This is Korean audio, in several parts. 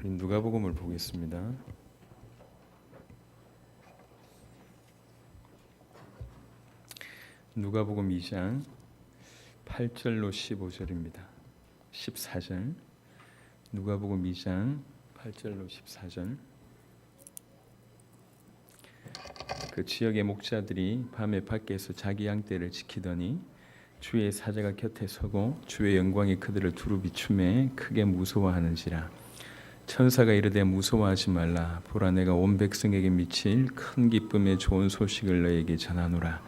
우리 누가복음을 보겠습니다. 누가복음 2장 8절로 15절입니다. 14절. 누가복음 2장 8절로 14절. 그 지역의 목자들이 밤에 밖에서 자기 양떼를 지키더니 주의 사자가 곁에 서고 주의 영광이 그들을 두루 비추매 크게 무서워하는지라. 천사가 이르되 무서워하지 말라. 보라, 내가 온 백성에게 미칠 큰 기쁨의 좋은 소식을 너에게 전하노라.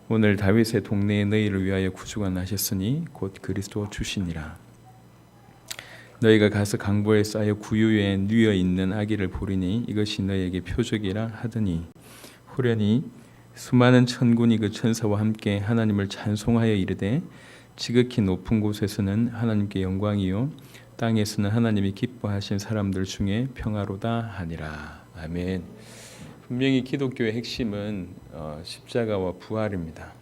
오늘 다윗의 동네에 너희를 위하여 구주가 나셨으니 곧 그리스도 주시니라. 너희가 가서 강보에 쌓여 구유에 누워 있는 아기를 보리니 이것이 너희에게 표적이라 하더니 후련히 수많은 천군이 그 천사와 함께 하나님을 찬송하여 이르되 지극히 높은 곳에서는 하나님께 영광이요 땅에서는 하나님이 기뻐하신 사람들 중에 평화로다 하니라. 아멘. 분명히 기독교의 핵심은 십자가와 부활입니다.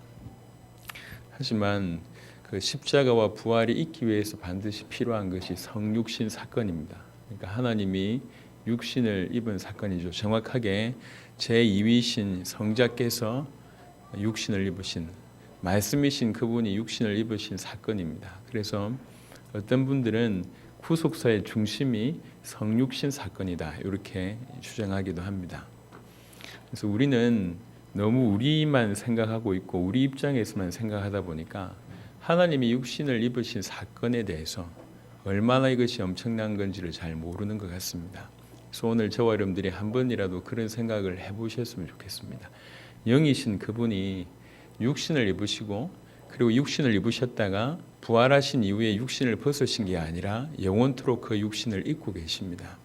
하지만 그 십자가와 부활이 있기 위해서 반드시 필요한 것이 성육신 사건입니다. 그러니까 하나님이 육신을 입은 사건이죠. 정확하게 제2위신 성자께서 육신을 입으신, 말씀이신 그분이 육신을 입으신 사건입니다. 그래서 어떤 분들은 구속사의 중심이 성육신 사건이다 이렇게 주장하기도 합니다. 그래서 우리는 너무 우리만 생각하고 있고 우리 입장에서만 생각하다 보니까 하나님이 육신을 입으신 사건에 대해서 얼마나 이것이 엄청난 건지를 잘 모르는 것 같습니다. 그래서 오늘 저와 여러분들이 한 번이라도 그런 생각을 해보셨으면 좋겠습니다. 영이신 그분이 육신을 입으시고 그리고 육신을 입으셨다가 부활하신 이후에 육신을 벗으신 게 아니라 영원토록 그 육신을 입고 계십니다.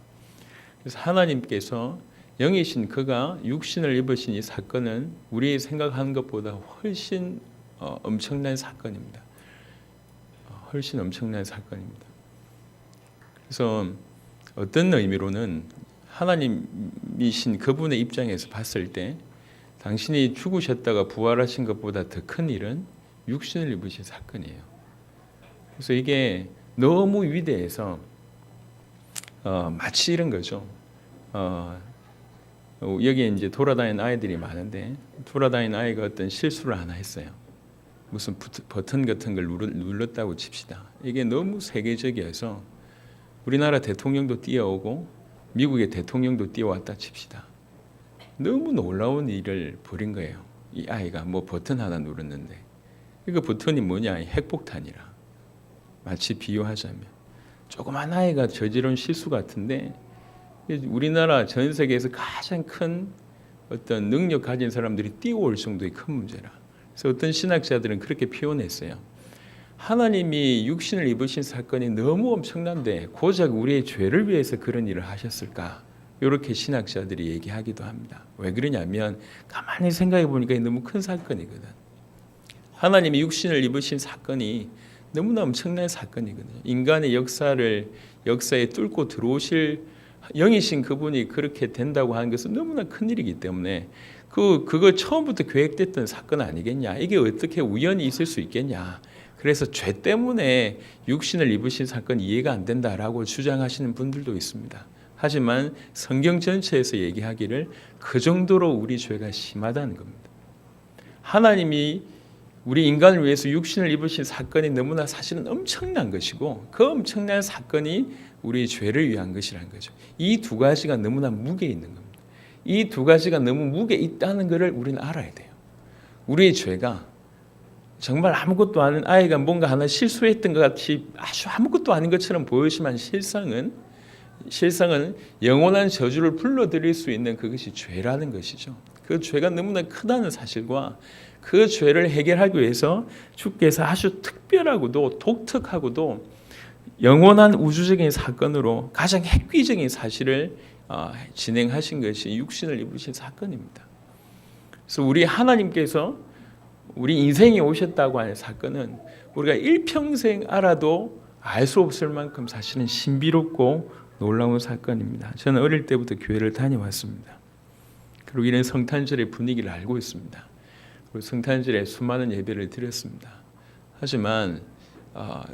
그래서 하나님께서 영이신 그가 육신을 입으신 이 사건은 우리 생각하는 것보다 훨씬 엄청난 사건입니다. 훨씬 엄청난 사건입니다. 그래서 어떤 의미로는 하나님이신 그분의 입장에서 봤을 때 당신이 죽으셨다가 부활하신 것보다 더 큰 일은 육신을 입으신 사건이에요. 그래서 이게 너무 위대해서 마치 이런 거죠. 여기에 이제 돌아다니는 아이들이 많은데 돌아다니는 아이가 어떤 실수를 하나 했어요. 무슨 버튼 같은 걸 눌렀다고 칩시다. 이게 너무 세계적이어서 우리나라 대통령도 뛰어오고 미국의 대통령도 뛰어왔다 칩시다. 너무 놀라운 일을 벌인 거예요. 이 아이가 뭐 버튼 하나 눌렀는데 이거 버튼이 뭐냐? 핵폭탄이라. 마치 비유하자면 조그만 아이가 저지른 실수 같은데 우리나라 전 세계에서 가장 큰 어떤 능력 가진 사람들이 뛰어올 정도의 큰 문제라. 그래서 어떤 신학자들은 그렇게 표현했어요. 하나님이 육신을 입으신 사건이 너무 엄청난데 고작 우리의 죄를 위해서 그런 일을 하셨을까? 이렇게 신학자들이 얘기하기도 합니다. 왜 그러냐면 가만히 생각해 보니까 너무 큰 사건이거든. 하나님이 육신을 입으신 사건이 너무나 엄청난 사건이거든요. 인간의 역사에 뚫고 들어오실 영이신 그분이 그렇게 된다고 하는 것은 너무나 큰 일이기 때문에 그거 처음부터 계획됐던 사건 아니겠냐. 이게 어떻게 우연히 있을 수 있겠냐. 그래서 죄 때문에 육신을 입으신 사건 이해가 안 된다라고 주장하시는 분들도 있습니다. 하지만 성경 전체에서 얘기하기를 그 정도로 우리 죄가 심하다는 겁니다. 하나님이 우리 인간을 위해서 육신을 입으신 사건이 너무나 사실은 엄청난 것이고 그 엄청난 사건이 우리 죄를 위한 것이라는 거죠. 이 두 가지가 너무나 무게 있는 겁니다. 이 두 가지가 너무 무게 있다는 것을 우리는 알아야 돼요. 우리의 죄가 정말 아무것도 아닌 아이가 뭔가 하나 실수했던 것 같이 아주 아무것도 아닌 것처럼 보이지만 실상은 영원한 저주를 불러들일 수 있는 그것이 죄라는 것이죠. 그 죄가 너무나 크다는 사실과 그 죄를 해결하기 위해서 주께서 아주 특별하고도 독특하고도 영원한 우주적인 사건으로 가장 획기적인 사실을 진행하신 것이 육신을 입으신 사건입니다. 그래서 우리 하나님께서 우리 인생에 오셨다고 하는 사건은 우리가 일평생 알아도 알 수 없을 만큼 사실은 신비롭고 놀라운 사건입니다. 저는 어릴 때부터 교회를 다녀왔습니다. 그리고 이런 성탄절의 분위기를 알고 있습니다. 그리고 성탄절에 수많은 예배를 드렸습니다. 하지만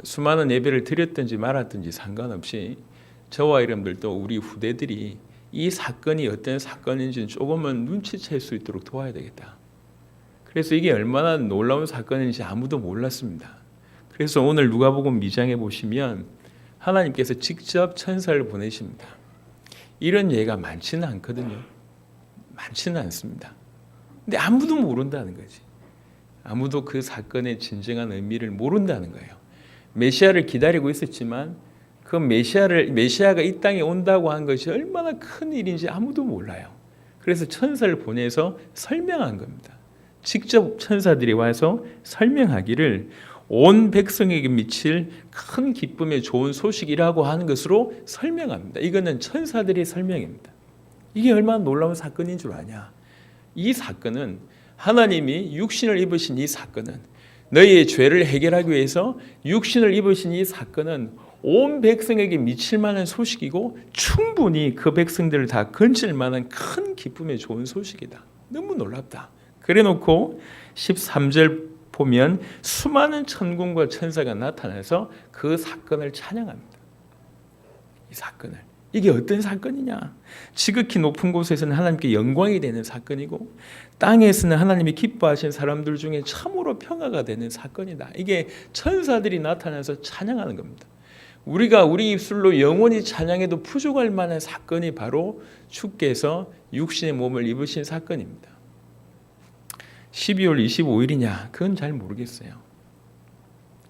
수많은 예배를 드렸든지 말았든지 상관없이 저와 여러분들도 우리 후대들이 이 사건이 어떤 사건인지는 조금은 눈치챌 수 있도록 도와야 되겠다. 그래서 이게 얼마나 놀라운 사건인지 아무도 몰랐습니다. 그래서 오늘 누가복음 2장에 보시면 하나님께서 직접 천사를 보내십니다. 이런 예가 많지는 않거든요. 많지는 않습니다. 근데 아무도 모른다는 거지. 아무도 그 사건의 진정한 의미를 모른다는 거예요. 메시아를 기다리고 있었지만 그 메시아가 이 땅에 온다고 한 것이 얼마나 큰 일인지 아무도 몰라요. 그래서 천사를 보내서 설명한 겁니다. 직접 천사들이 와서 설명하기를 온 백성에게 미칠 큰 기쁨의 좋은 소식이라고 하는 것으로 설명합니다. 이거는 천사들의 설명입니다. 이게 얼마나 놀라운 사건인 줄 아냐? 이 사건은 하나님이 육신을 입으신 이 사건은 너희의 죄를 해결하기 위해서 육신을 입으신 이 사건은 온 백성에게 미칠 만한 소식이고 충분히 그 백성들을 다 건질 만한 큰 기쁨의 좋은 소식이다. 너무 놀랍다. 그래놓고 13절 보면 수많은 천군과 천사가 나타나서 그 사건을 찬양합니다. 이 사건을. 이게 어떤 사건이냐? 지극히 높은 곳에서는 하나님께 영광이 되는 사건이고 땅에서는 하나님이 기뻐하신 사람들 중에 참으로 평화가 되는 사건이다. 이게 천사들이 나타나서 찬양하는 겁니다. 우리가 우리 입술로 영원히 찬양해도 부족할 만한 사건이 바로 주께서 육신의 몸을 입으신 사건입니다. 12월 25일이냐? 그건 잘 모르겠어요.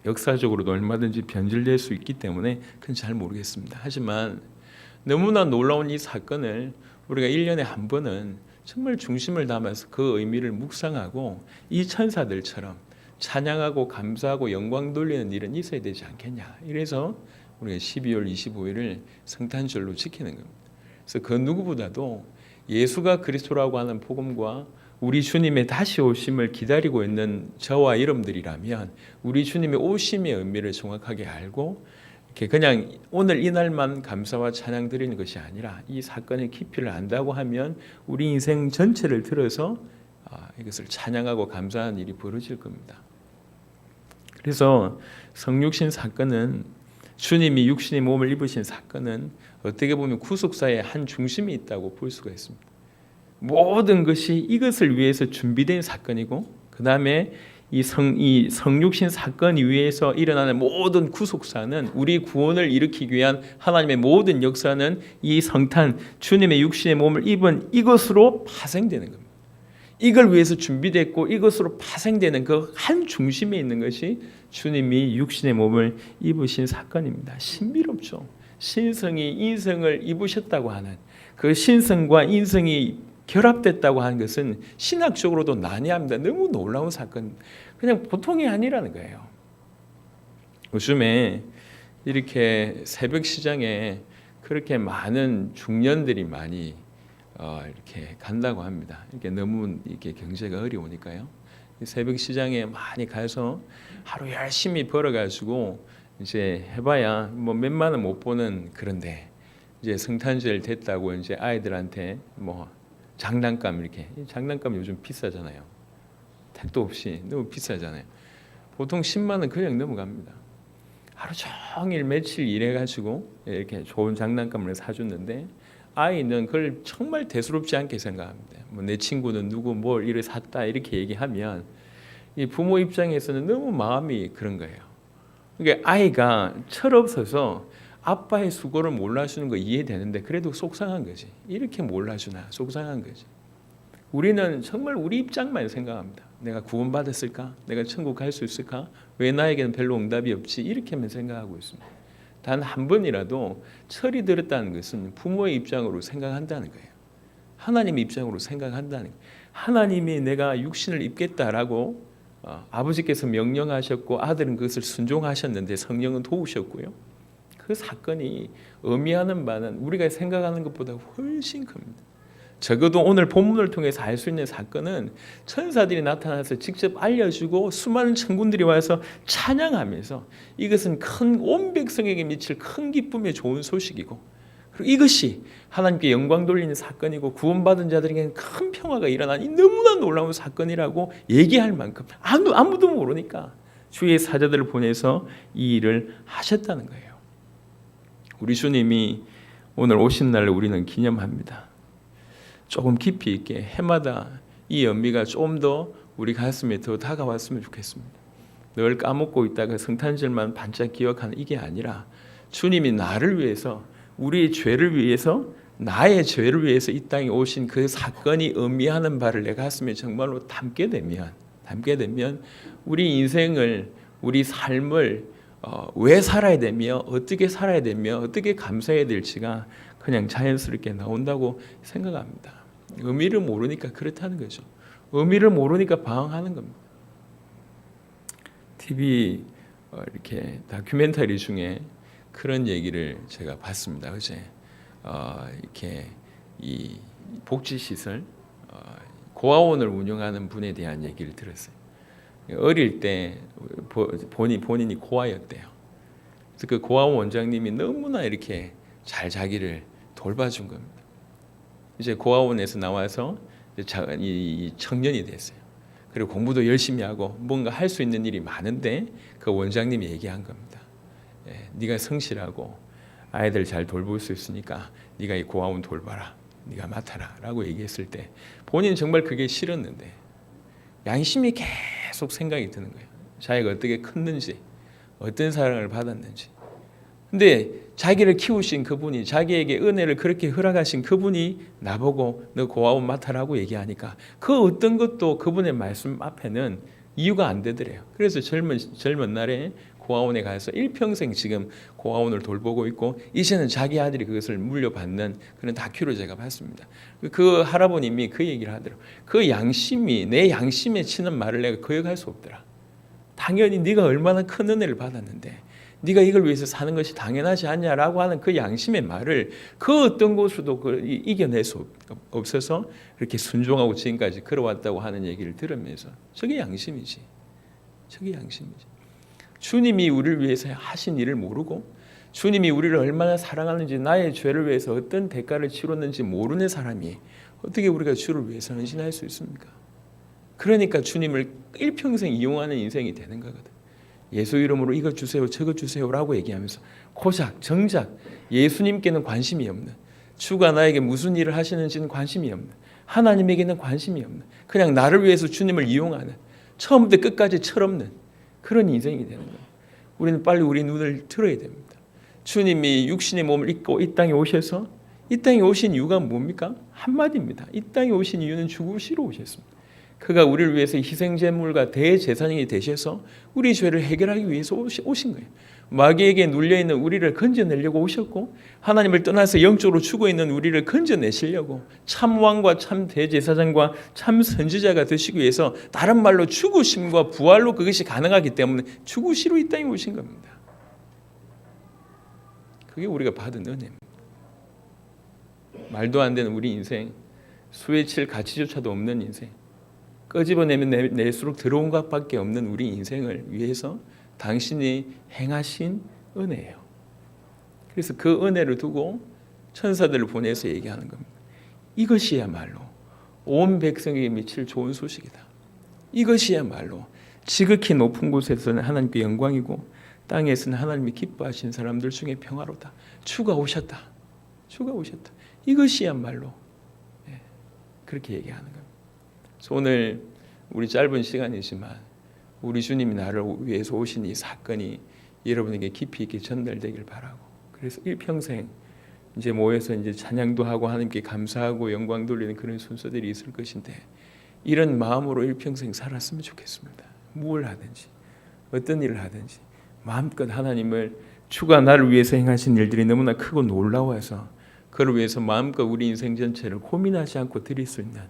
역사적으로도 얼마든지 변질될 수 있기 때문에 그건 잘 모르겠습니다. 하지만 너무나 놀라운 이 사건을 우리가 1년에 한 번은 정말 중심을 담아서 그 의미를 묵상하고 이 천사들처럼 찬양하고 감사하고 영광 돌리는 일은 있어야 되지 않겠냐. 이래서 우리가 12월 25일을 성탄절로 지키는 겁니다. 그래서 그 누구보다도 예수가 그리스도라고 하는 복음과 우리 주님의 다시 오심을 기다리고 있는 저와 여러분들이라면 우리 주님의 오심의 의미를 정확하게 알고 이렇게 그냥 오늘 이날만 감사와 찬양 드리는 것이 아니라 이 사건의 깊이를 안다고 하면 우리 인생 전체를 들어서 이것을 찬양하고 감사하는 일이 벌어질 겁니다. 그래서 성육신 사건은 주님이 육신의 몸을 입으신 사건은 어떻게 보면 구속사의 한 중심이 있다고 볼 수가 있습니다. 모든 것이 이것을 위해서 준비된 사건이고 그 다음에 이 성육신 사건이 위해서 일어나는 모든 구속사는 우리 구원을 일으키기 위한 하나님의 모든 역사는 이 성탄 주님의 육신의 몸을 입은 이것으로 파생되는 겁니다. 이걸 위해서 준비됐고 이것으로 파생되는 그 한 중심에 있는 것이 주님이 육신의 몸을 입으신 사건입니다. 신비롭죠. 신성이 인성을 입으셨다고 하는 그 신성과 인성이 결합됐다고 하는 것은 신학적으로도 난해합니다. 너무 놀라운 사건, 그냥 보통이 아니라는 거예요. 요즘에 이렇게 새벽 시장에 그렇게 많은 중년들이 많이 이렇게 간다고 합니다. 이렇게 너무 이렇게 경제가 어려우니까요. 새벽 시장에 많이 가서 하루 열심히 벌어가지고 이제 해봐야 뭐 몇만 원 못 보는 그런데 이제 성탄절 됐다고 이제 아이들한테 뭐 장난감 이렇게 장난감 요즘 비싸잖아요. 택도 없이 너무 비싸잖아요. 보통 10만 원 그냥 넘어갑니다. 하루 종일 며칠 일해가지고 이렇게 좋은 장난감을 사줬는데 아이는 그걸 정말 대수롭지 않게 생각합니다. 뭐 내 친구는 누구 뭘 이를 샀다 이렇게 얘기하면 이 부모 입장에서는 너무 마음이 그런 거예요. 그러니까 아이가 철없어서 아빠의 수고를 몰라주는 거 이해되는데 그래도 속상한 거지. 이렇게 몰라주나 속상한 거지. 우리는 정말 우리 입장만 생각합니다. 내가 구원받았을까? 내가 천국 갈 수 있을까? 왜 나에게는 별로 응답이 없지? 이렇게만 생각하고 있습니다. 단 한 번이라도 철이 들었다는 것은 부모의 입장으로 생각한다는 거예요. 하나님의 입장으로 생각한다는 거예요. 하나님이 내가 육신을 입겠다라고 아버지께서 명령하셨고 아들은 그것을 순종하셨는데 성령은 도우셨고요. 그 사건이 의미하는 바는 우리가 생각하는 것보다 훨씬 큽니다. 적어도 오늘 본문을 통해서 알 수 있는 사건은 천사들이 나타나서 직접 알려주고 수많은 천군들이 와서 찬양하면서 이것은 큰 온 백성에게 미칠 큰 기쁨의 좋은 소식이고 그리고 이것이 하나님께 영광 돌리는 사건이고 구원받은 자들에게는 큰 평화가 일어난 이 너무나 놀라운 사건이라고 얘기할 만큼 아무도 모르니까 주의 사자들을 보내서 이 일을 하셨다는 거예요. 우리 주님이 오늘 오신 날을 우리는 기념합니다. 조금 깊이 있게 해마다 이 연미가 좀 더 우리 가슴에 더 다가왔으면 좋겠습니다. 늘 까먹고 있다가 성탄절만 반짝 기억하는 이게 아니라 주님이 나를 위해서, 우리의 죄를 위해서, 나의 죄를 위해서 이 땅에 오신 그 사건이 의미하는 바를 내 가슴에 정말로 담게 되면 우리 인생을, 우리 삶을 왜 살아야 되며 어떻게 살아야 되며 어떻게 감사해야 될지가 그냥 자연스럽게 나온다고 생각합니다. 의미를 모르니까 그렇다는 거죠. 의미를 모르니까 방황하는 겁니다. TV 이렇게 다큐멘터리 중에 그런 얘기를 제가 봤습니다. 어제 이렇게 이 복지시설 고아원을 운영하는 분에 대한 얘기를 들었어요. 어릴 때 본인이 고아였대요. 그래서 그 고아원 원장님이 너무나 이렇게 잘 자기를 돌봐준 겁니다. 이제 고아원에서 나와서 이 청년이 됐어요. 그리고 공부도 열심히 하고 뭔가 할 수 있는 일이 많은데 그 원장님이 얘기한 겁니다. 네가 성실하고 아이들 잘 돌볼 수 있으니까 네가 이 고아원 돌봐라, 네가 맡아라 라고 얘기했을 때 본인은 정말 그게 싫었는데 양심이 계속 생각이 드는 거예요. 자기가 어떻게 컸는지, 어떤 사랑을 받았는지. 근데 자기를 키우신 그분이, 자기에게 은혜를 그렇게 허락하신 그분이 나보고 너 고아원 맡아라고 얘기하니까 그 어떤 것도 그분의 말씀 앞에는 이유가 안 되더래요. 그래서 젊은 날에 고아원에 가서 일평생 지금 고아원을 돌보고 있고 이제는 자기 아들이 그것을 물려받는 그런 다큐를 제가 봤습니다. 그 할아버님이 그 얘기를 하더라고요. 그 양심이, 내 양심에 치는 말을 내가 거역할 수 없더라. 당연히 네가 얼마나 큰 은혜를 받았는데 네가 이걸 위해서 사는 것이 당연하지 않냐라고 하는 그 양심의 말을 그 어떤 것으로도 이겨낼 수 없어서 그렇게 순종하고 지금까지 걸어왔다고 하는 얘기를 들으면서 저게 양심이지. 저게 양심이지. 주님이 우리를 위해서 하신 일을 모르고 주님이 우리를 얼마나 사랑하는지, 나의 죄를 위해서 어떤 대가를 치렀는지 모르는 사람이 어떻게 우리가 주를 위해서 헌신할 수 있습니까? 그러니까 주님을 일평생 이용하는 인생이 되는 거거든. 예수 이름으로 이거 주세요, 저거 주세요라고 얘기하면서 고작 정작 예수님께는 관심이 없는, 주가 나에게 무슨 일을 하시는지는 관심이 없는, 하나님에게는 관심이 없는, 그냥 나를 위해서 주님을 이용하는, 처음부터 끝까지 철없는 그런 인생이 되는 거예요. 우리는 빨리 우리 눈을 틀어야 됩니다. 주님이 육신의 몸을 입고 이 땅에 오셔서, 이 땅에 오신 이유가 뭡니까? 한마디입니다. 이 땅에 오신 이유는 죽으시러 오셨습니다. 그가 우리를 위해서 희생제물과 대제사장이 되셔서 우리 죄를 해결하기 위해서 오신 거예요. 마귀에게 눌려있는 우리를 건져내려고 오셨고, 하나님을 떠나서 영적으로 죽어있는 우리를 건져내시려고 참 왕과 참 대제사장과 참 선지자가 되시기 위해서, 다른 말로 죽으심과 부활로 그것이 가능하기 때문에 죽으시러 이 땅에 오신 겁니다. 그게 우리가 받은 은혜입니다. 말도 안 되는 우리 인생, 수에 칠 가치조차도 없는 인생, 끄집어내면 낼수록 더러운 것밖에 없는 우리 인생을 위해서 당신이 행하신 은혜예요. 그래서 그 은혜를 두고 천사들을 보내서 얘기하는 겁니다. 이것이야말로 온 백성에게 미칠 좋은 소식이다. 이것이야말로 지극히 높은 곳에서는 하나님께 영광이고 땅에서는 하나님이 기뻐하신 사람들 중에 평화로다. 주가 오셨다. 주가 오셨다. 이것이야말로 그렇게 얘기하는 겁니다. 오늘 우리 짧은 시간이지만 우리 주님이 나를 위해서 오신 이 사건이 여러분에게 깊이 있게 전달되길 바라고, 그래서 일평생 이제 모여서 이제 찬양도 하고 하나님께 감사하고 영광 돌리는 그런 순서들이 있을 것인데, 이런 마음으로 일평생 살았으면 좋겠습니다. 무엇을 하든지 어떤 일을 하든지 마음껏 하나님을, 주가 나를 위해서 행하신 일들이 너무나 크고 놀라워서 그를 위해서 마음껏 우리 인생 전체를 고민하지 않고 드릴 수 있는,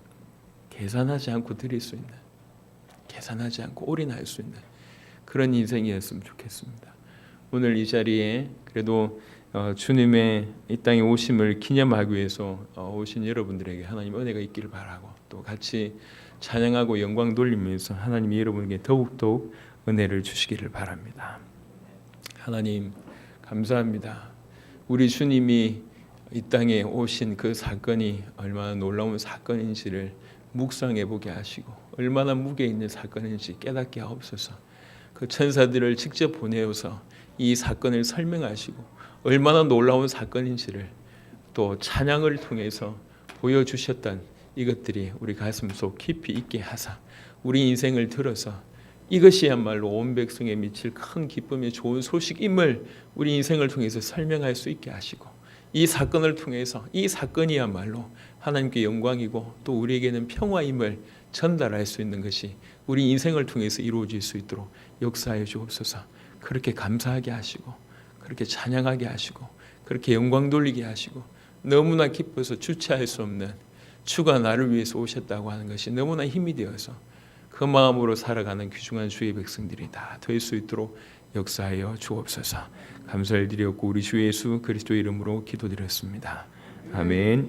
계산하지 않고 드릴 수 있는, 계산하지 않고 올인할 수 있는 그런 인생이었으면 좋겠습니다. 오늘 이 자리에 그래도 주님의 이 땅에 오심을 기념하기 위해서 오신 여러분들에게 하나님 은혜가 있기를 바라고, 또 같이 찬양하고 영광 돌리면서 하나님이 여러분에게 더욱더욱 은혜를 주시기를 바랍니다. 하나님 감사합니다. 우리 주님이 이 땅에 오신 그 사건이 얼마나 놀라운 사건인지를 묵상해 보게 하시고, 얼마나 무게 있는 사건인지 깨닫게 하옵소서. 그 천사들을 직접 보내어서 이 사건을 설명하시고 얼마나 놀라운 사건인지를 또 찬양을 통해서 보여주셨던 이것들이 우리 가슴 속 깊이 있게 하사 우리 인생을 들어서 이것이야말로 온 백성에 미칠 큰 기쁨의 좋은 소식임을 우리 인생을 통해서 설명할 수 있게 하시고, 이 사건을 통해서 이 사건이야말로 하나님께 영광이고 또 우리에게는 평화임을 전달할 수 있는 것이 우리 인생을 통해서 이루어질 수 있도록 역사해 주옵소서. 그렇게 감사하게 하시고 그렇게 찬양하게 하시고 그렇게 영광 돌리게 하시고, 너무나 기뻐서 주체할 수 없는 주가 나를 위해서 오셨다고 하는 것이 너무나 힘이 되어서 그 마음으로 살아가는 귀중한 주의 백성들이 다 될 수 있도록 역사하여 주옵소서. 감사를 드렸고 우리 주 예수 그리스도 이름으로 기도드렸습니다. 아멘.